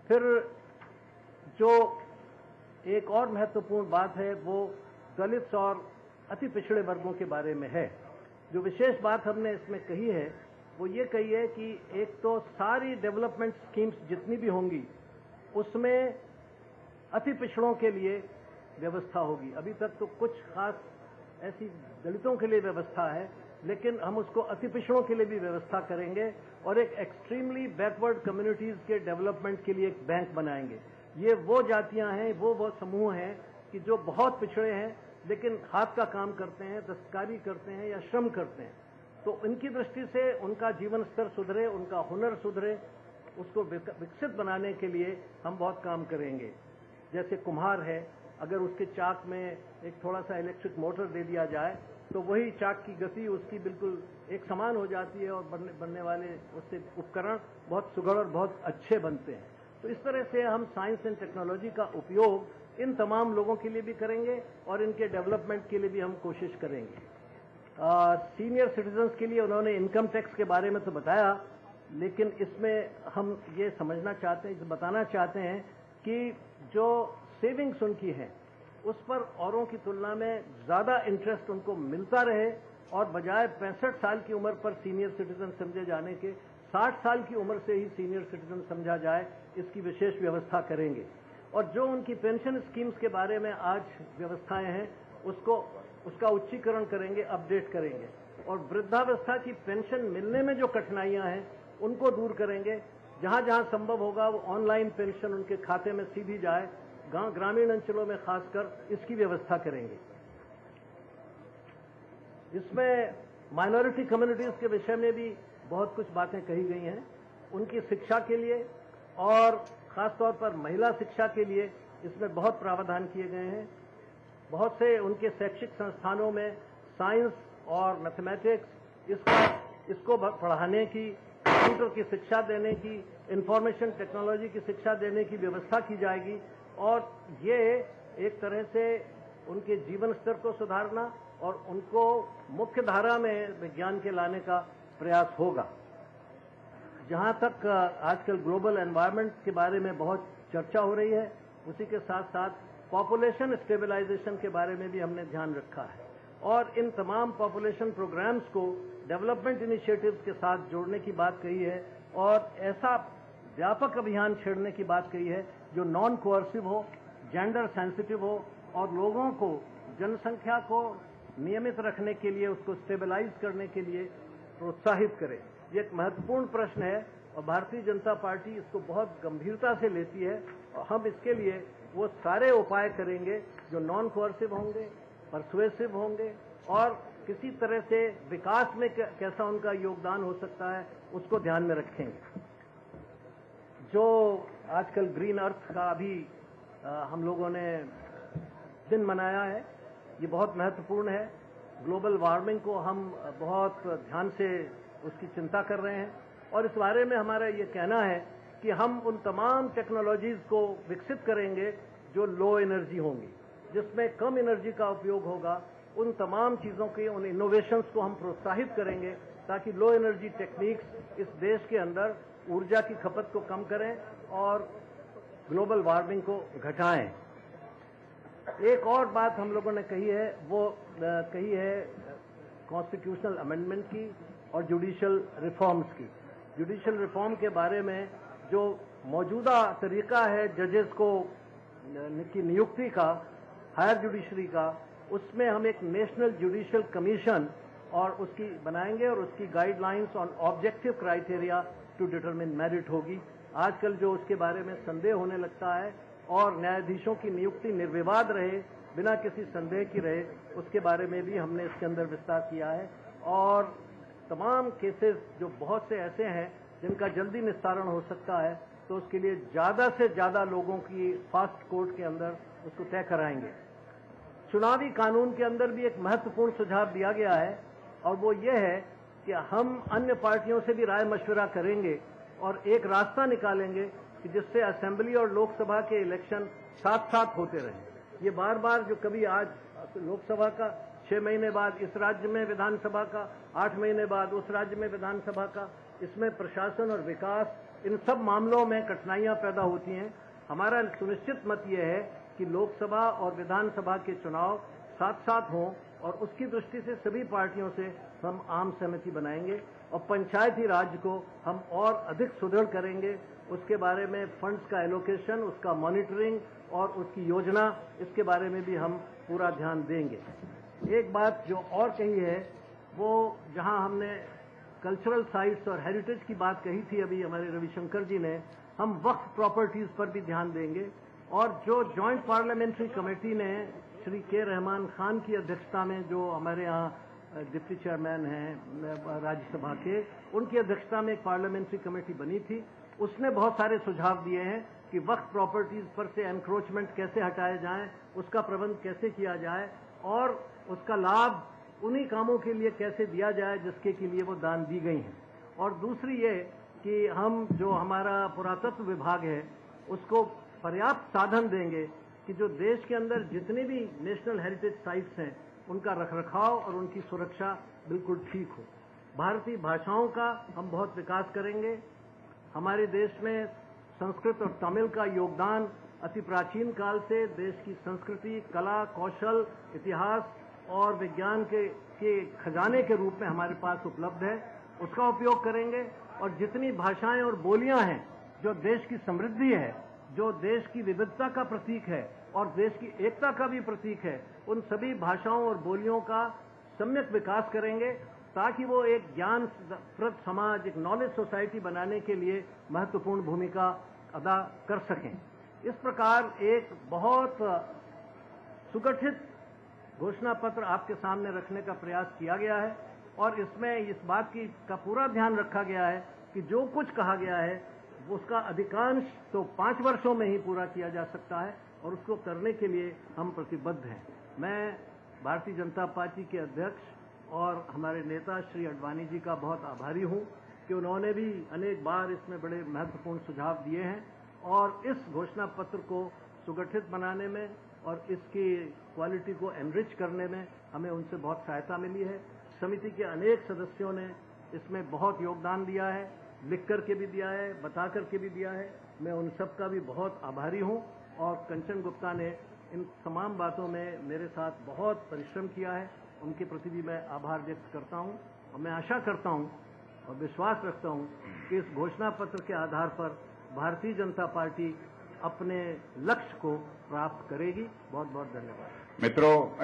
फिर जो एक और महत्वपूर्ण बात है वो दलित और अति पिछड़े वर्गों के बारे में है। जो विशेष बात हमने इसमें कही है वो ये कही है कि एक तो सारी डेवलपमेंट स्कीम्स जितनी भी होंगी उसमें अति पिछड़ों के लिए व्यवस्था होगी। अभी तक तो कुछ खास ऐसी दलितों के लिए व्यवस्था है, लेकिन हम उसको अति पिछड़ों के लिए भी व्यवस्था करेंगे और एक एक्सट्रीमली बैकवर्ड कम्युनिटीज के डेवलपमेंट के लिए एक बैंक बनाएंगे। ये वो जातियां हैं, वो समूह हैं कि जो बहुत पिछड़े हैं लेकिन हाथ का काम करते हैं, दस्तकारी करते हैं या श्रम करते हैं। तो इनकी दृष्टि से उनका जीवन स्तर सुधरे, उनका हुनर सुधरे, उसको विकसित बनाने के लिए हम बहुत काम करेंगे। जैसे कुम्हार है, अगर उसके चाक में एक थोड़ा सा इलेक्ट्रिक मोटर दे दिया जाए तो वही चाक की गति उसकी बिल्कुल एक समान हो जाती है और बनने वाले उससे उपकरण बहुत सुघड़ और बहुत अच्छे बनते हैं। तो इस तरह से हम साइंस एंड टेक्नोलॉजी का उपयोग इन तमाम लोगों के लिए भी करेंगे और इनके डेवलपमेंट के लिए भी हम कोशिश करेंगे। सीनियर सिटीजन्स के लिए उन्होंने इनकम टैक्स के बारे में तो बताया, लेकिन इसमें हम ये समझना चाहते हैं, बताना चाहते हैं कि जो सेविंग्स उनकी हैं उस पर औरों की तुलना में ज़्यादा इंटरेस्ट उनको मिलता रहे और बजाय 65 साल की उम्र पर सीनियर सिटीजन समझे जाने के 60 साल की उम्र से ही सीनियर सिटीजन समझा जाए, इसकी विशेष व्यवस्था करेंगे। और जो उनकी पेंशन स्कीम्स के बारे में आज व्यवस्थाएं हैं उसका उच्चीकरण करेंगे, अपडेट करेंगे और वृद्धावस्था की पेंशन मिलने में जो कठिनाइयां हैं उनको दूर करेंगे। जहां जहां संभव होगा वो ऑनलाइन पेंशन उनके खाते में सीधी जाए, ग्रामीण अंचलों में खासकर इसकी व्यवस्था करेंगे। इसमें माइनॉरिटी कम्युनिटीज के विषय में भी बहुत कुछ बातें कही गई हैं। उनकी शिक्षा के लिए और खासतौर पर महिला शिक्षा के लिए इसमें बहुत प्रावधान किए गए हैं। बहुत से उनके शैक्षिक संस्थानों में साइंस और मैथमेटिक्स इसको पढ़ाने की, कंप्यूटर की शिक्षा देने की, इंफॉर्मेशन टेक्नोलॉजी की शिक्षा देने की व्यवस्था की जाएगी और ये एक तरह से उनके जीवन स्तर को सुधारना और उनको मुख्य धारा में विज्ञान के लाने का प्रयास होगा। जहां तक आजकल ग्लोबल एनवायरनमेंट के बारे में बहुत चर्चा हो रही है, उसी के साथ साथ पॉपुलेशन स्टेबलाइजेशन के बारे में भी हमने ध्यान रखा है और इन तमाम पॉपुलेशन प्रोग्राम्स को डेवलपमेंट इनिशिएटिव्स के साथ जोड़ने की बात कही है और ऐसा व्यापक अभियान छेड़ने की बात कही है जो नॉन कोअर्सिव हो, जेंडर सेंसिटिव हो और लोगों को, जनसंख्या को नियमित रखने के लिए, उसको स्टेबलाइज करने के लिए प्रोत्साहित करे। ये एक महत्वपूर्ण प्रश्न है और भारतीय जनता पार्टी इसको बहुत गंभीरता से लेती है और हम इसके लिए वो सारे उपाय करेंगे जो नॉन कोअर्सिव होंगे, परसुएसिव होंगे और किसी तरह से विकास में कैसा उनका योगदान हो सकता है उसको ध्यान में रखेंगे। जो आजकल ग्रीन अर्थ का अभी हम लोगों ने दिन मनाया है, ये बहुत महत्वपूर्ण है। ग्लोबल वार्मिंग को हम बहुत ध्यान से उसकी चिंता कर रहे हैं और इस बारे में हमारा ये कहना है कि हम उन तमाम टेक्नोलॉजीज को विकसित करेंगे जो लो एनर्जी होंगी, जिसमें कम एनर्जी का उपयोग होगा। उन तमाम चीज़ों के, उन इनोवेशंस को हम प्रोत्साहित करेंगे ताकि लो एनर्जी टेक्निक्स इस देश के अंदर ऊर्जा की खपत को कम करें और ग्लोबल वार्मिंग को घटाएं। एक और बात हम लोगों ने कही है, वो कही है कॉन्स्टिट्यूशनल अमेंडमेंट की और जुडिशियल रिफॉर्म्स की। जुडिशियल रिफॉर्म के बारे में जो मौजूदा तरीका है जजेस को की नियुक्ति का, हायर जुडिशरी का, उसमें हम एक नेशनल जुडिशियल कमीशन और उसकी बनाएंगे और उसकी guidelines on objective criteria to determine merit होगी। आजकल जो उसके बारे में संदेह होने लगता है और न्यायाधीशों की नियुक्ति निर्विवाद रहे, बिना किसी संदेह की रहे, उसके बारे में भी हमने इसके अंदर विस्तार किया है। और तमाम केसेस जो बहुत से ऐसे हैं जिनका जल्दी निस्तारण हो सकता है, तो उसके लिए ज़्यादा से ज़्यादा लोगों की फास्ट कोर्ट के अंदर उसको तय कराएंगे। चुनावी कानून के अंदर भी एक महत्वपूर्ण सुझाव दिया गया है और वो ये है कि हम अन्य पार्टियों से भी राय मशवरा करेंगे और एक रास्ता निकालेंगे कि जिससे असेंबली और लोकसभा के इलेक्शन साथ साथ होते रहें। ये बार बार जो कभी आज लोकसभा का 6 महीने बाद इस राज्य में विधानसभा का, 8 महीने बाद उस राज्य में विधानसभा का, इसमें प्रशासन और विकास इन सब मामलों में कठिनाइयां पैदा होती हैं। हमारा सुनिश्चित मत यह है कि लोकसभा और विधानसभा के चुनाव साथ साथ हों और उसकी दृष्टि से सभी पार्टियों से हम आम सहमति बनाएंगे और पंचायती राज को हम और अधिक सुदृढ़ करेंगे। उसके बारे में फंड्स का एलोकेशन, उसका मॉनिटरिंग और उसकी योजना, इसके बारे में भी हम पूरा ध्यान देंगे। एक बात जो और कही है, वो जहां हमने कल्चरल साइट्स और हेरिटेज की बात कही थी अभी हमारे रविशंकर जी ने, हम वक्फ प्रॉपर्टीज पर भी ध्यान देंगे। और जो जॉइंट पार्लियामेंट्री कमेटी ने श्री के रहमान खान की अध्यक्षता में, जो हमारे यहाँ डिप्टी चेयरमैन हैं राज्यसभा के, उनकी अध्यक्षता में एक पार्लियामेंट्री कमेटी बनी थी, उसने बहुत सारे सुझाव दिए हैं कि वक्फ प्रॉपर्टीज पर से एनक्रोचमेंट कैसे हटाए जाएं, उसका प्रबंध कैसे किया जाए और उसका लाभ उन्हीं कामों के लिए कैसे दिया जाए जिसके के लिए वो दान दी गई हैं। और दूसरी ये कि हम जो हमारा पुरातत्व विभाग है उसको पर्याप्त साधन देंगे कि जो देश के अंदर जितने भी नेशनल हेरिटेज साइट्स हैं उनका रखरखाव और उनकी सुरक्षा बिल्कुल ठीक हो। भारतीय भाषाओं का हम बहुत विकास करेंगे। हमारे देश में संस्कृत और तमिल का योगदान अति प्राचीन काल से देश की संस्कृति, कला, कौशल, इतिहास और विज्ञान के खजाने के रूप में हमारे पास उपलब्ध है, उसका उपयोग करेंगे। और जितनी भाषाएं और बोलियां हैं जो देश की समृद्धि है, जो देश की विविधता का प्रतीक है और देश की एकता का भी प्रतीक है, उन सभी भाषाओं और बोलियों का सम्यक विकास करेंगे ताकि वो एक ज्ञानप्रद समाज, एक नॉलेज सोसाइटी बनाने के लिए महत्वपूर्ण भूमिका अदा कर सकें। इस प्रकार एक बहुत सुगठित घोषणा पत्र आपके सामने रखने का प्रयास किया गया है और इसमें इस बात का पूरा ध्यान रखा गया है कि जो कुछ कहा गया है उसका अधिकांश तो 5 वर्षों में ही पूरा किया जा सकता है और उसको करने के लिए हम प्रतिबद्ध हैं। मैं भारतीय जनता पार्टी के अध्यक्ष और हमारे नेता श्री अडवाणी जी का बहुत आभारी हूं कि उन्होंने भी अनेक बार इसमें बड़े महत्वपूर्ण सुझाव दिए हैं और इस घोषणा पत्र को सुगठित बनाने में और इसकी क्वालिटी को एनरिच करने में हमें उनसे बहुत सहायता मिली है। समिति के अनेक सदस्यों ने इसमें बहुत योगदान दिया है, लिख करके भी दिया है, बता करके भी दिया है। मैं उन सब का भी बहुत आभारी हूं और कंचन गुप्ता ने इन तमाम बातों में मेरे साथ बहुत परिश्रम किया है, उनके प्रति भी मैं आभार व्यक्त करता हूं और मैं आशा करता हूं और विश्वास रखता हूं कि इस घोषणा पत्र के आधार पर भारतीय जनता पार्टी अपने लक्ष्य को प्राप्त करेगी। बहुत बहुत धन्यवाद। मित्रों,